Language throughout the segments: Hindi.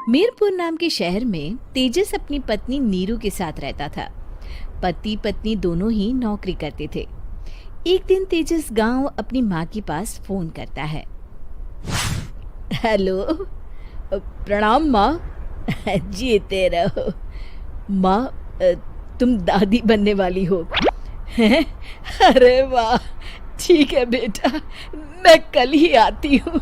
मीरपुर नाम के शहर में तेजस अपनी पत्नी नीरू के साथ रहता था। पति पत्नी दोनों ही नौकरी करते थे। एक दिन तेजस गांव अपनी माँ के पास फोन करता है। हेलो, प्रणाम माँ। जीते रहो माँ, तुम दादी बनने वाली हो हैं? अरे वाह, ठीक है बेटा, मैं कल ही आती हूँ।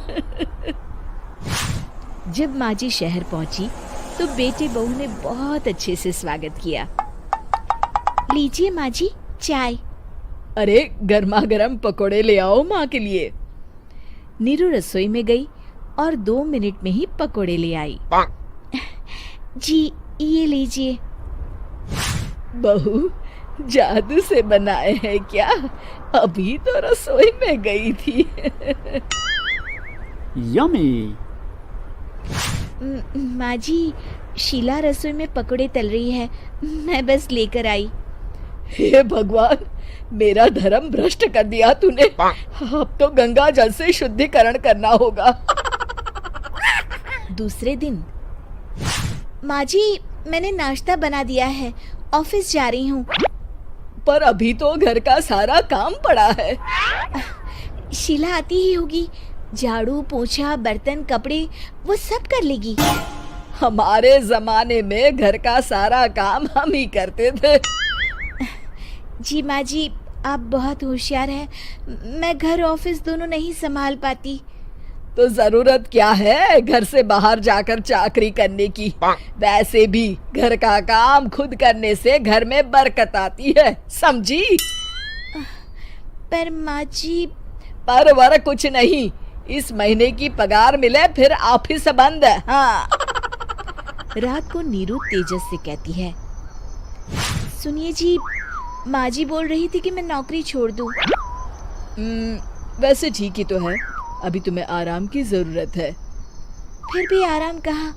जब माँ जी शहर पहुंची तो बेटे बहू ने बहुत अच्छे से स्वागत किया। लीजिए माँ जी, चाय। अरे गर्मा गर्म पकोड़े ले आओ माँ के लिए। नीरू रसोई में गई और 2 मिनट में ही पकोड़े ले आई। जी ये लीजिए। बहू, जादू से बनाए हैं क्या? अभी तो रसोई में गई थी। यम्मी। माँ जी, शीला रसोई में पकोड़े तल रही है, मैं बस लेकर आई। हे भगवान, मेरा धर्म भ्रष्ट कर दिया तूने। अब तो गंगा जल से शुद्धिकरण करना होगा। दूसरे दिन, माँ जी मैंने नाश्ता बना दिया है, ऑफिस जा रही हूँ। पर अभी तो घर का सारा काम पड़ा है। शीला आती ही होगी, झाड़ू पोछा बर्तन कपड़े वो सब कर लेगी। हमारे जमाने में घर का सारा काम हम ही करते थे। जी माँ जी, आप बहुत होशियार हैं, मैं घर ऑफिस दोनों नहीं संभाल पाती। तो जरूरत क्या है घर से बाहर जाकर चाकरी करने की? वैसे भी घर का काम खुद करने से घर में बरकत आती है, समझी? पर माँ जी। पर वर कुछ नहीं, इस महीने की पगार मिले फिर ऑफिस बंद है। हाँ। रात को नीरू तेजस से कहती है, सुनिए जी, माँ जी बोल रही थी कि मैं नौकरी छोड़ दूं। वैसे ठीक ही तो है, अभी तुम्हें आराम की जरूरत है। फिर भी आराम कहाँ,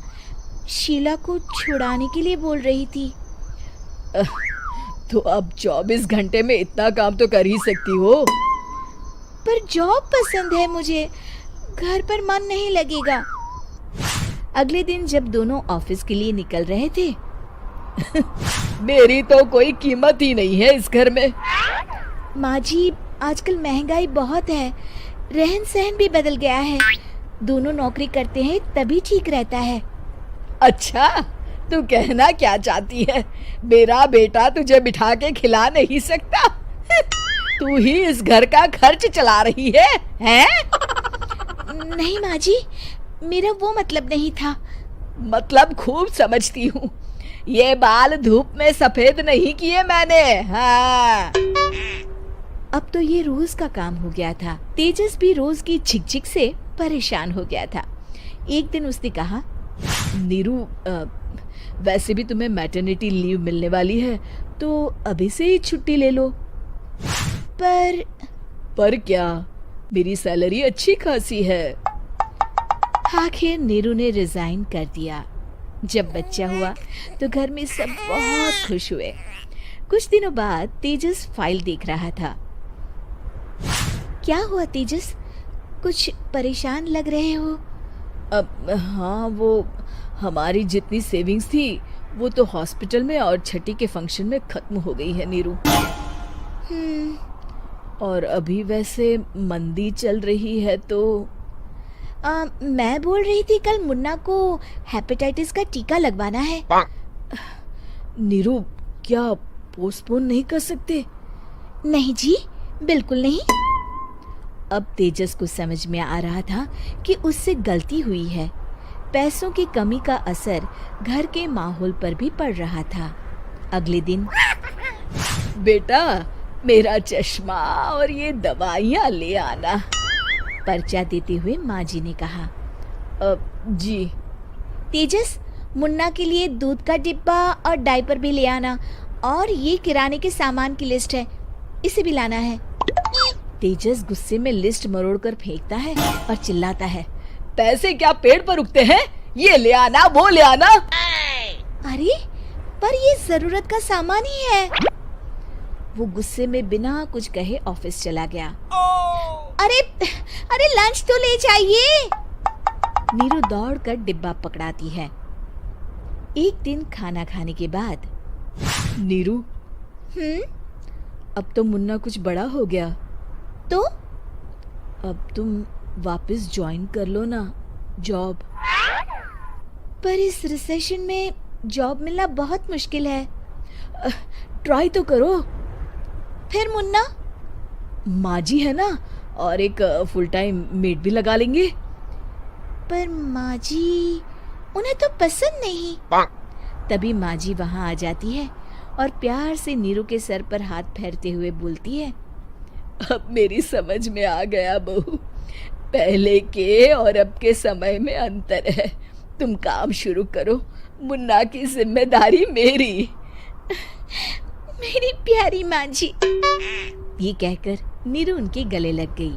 शीला को छुड़ाने के लिए बोल रही थी। तो अब 24 घंटे में इतना काम तो कर ही सकती हो। पर जॉब पसंद है मुझे, घर पर मन नहीं लगेगा। अगले दिन जब दोनों ऑफिस के लिए निकल रहे थे, मेरी तो कोई कीमत ही नहीं है इस घर में। माँ जी, आजकल महंगाई बहुत है, रहन सहन भी बदल गया है, दोनों नौकरी करते हैं तभी ठीक रहता है। अच्छा, तू कहना क्या चाहती है? मेरा बेटा तुझे बिठा के खिला नहीं सकता? तू ही इस घर का खर्च चला रही है, हैं? नहीं माँ जी, मेरा वो मतलब नहीं था। मतलब खूब समझती हूँ, ये बाल धूप में सफेद नहीं किए मैंने। हाँ। अब तो ये रोज का काम हो गया था। तेजस भी रोज की झिकझिक से परेशान हो गया था। एक दिन उसने कहा, नीरू, वैसे भी तुम्हें मैटरनिटी लीव मिलने वाली है, तो अभी से ही छुट्टी ले लो। पर क्या, मेरी सैलरी अच्छी खासी है। आखिर नीरू ने रिजाइन कर दिया। जब बच्चा हुआ तो घर में सब बहुत खुश हुए। कुछ दिनों बाद तेजस फाइल देख रहा था। क्या हुआ तेजस, कुछ परेशान लग रहे हो? अब हाँ, वो हमारी जितनी सेविंग्स थी वो तो हॉस्पिटल में और छठी के फंक्शन में खत्म हो गई है नीरू। और अभी वैसे मंदी चल रही है तो मैं बोल रही थी कल मुन्ना को हेपेटाइटिस का टीका लगवाना है। नीरू, क्या पोस्टपोन नहीं कर सकते? नहीं जी, बिल्कुल नहीं। अब तेजस को समझ में आ रहा था कि उससे गलती हुई है। पैसों की कमी का असर घर के माहौल पर भी पड़ रहा था। अगले दिन, बेटा मेरा चश्मा और ये दवाइयाँ ले आना, पर्चा देते हुए माँ जी ने कहा। जी। तेजस, मुन्ना के लिए दूध का डिब्बा और डायपर भी ले आना, और ये किराने के सामान की लिस्ट है, इसे भी लाना है। तेजस गुस्से में लिस्ट मरोड़कर फेंकता है और चिल्लाता है, पैसे क्या पेड़ पर उगते हैं? ये ले आना, वो ले आना। अरे पर ये जरूरत का सामान ही है। वो गुस्से में बिना कुछ कहे ऑफिस चला गया। अरे लंच तो ले जाइए। नीरू दौड़कर डिब्बा पकड़ाती है। एक दिन खाना खाने के बाद, नीरू, अब तो मुन्ना कुछ बड़ा हो गया, तो अब तुम वापस ज्वाइन कर लो ना जॉब। पर इस रिसेशन में जॉब मिलना बहुत मुश्किल है। ट्राई तो करो। फिर मुन्ना? माँ जी है ना, और एक फुल टाइम मेड भी लगा लेंगे। पर माँ जी, उन्हें तो पसंद नहीं। तभी माँ जी वहाँ आ जाती है और प्यार से नीरू के सर पर हाथ फेरते हुए बोलती है, अब मेरी समझ में आ गया बहू, पहले के और अब के समय में अंतर है। तुम काम शुरू करो, मुन्ना की जिम्मेदारी मेरी। मेरी प्यारी माँ जी, ये कहकर नीरू उनके गले लग गई।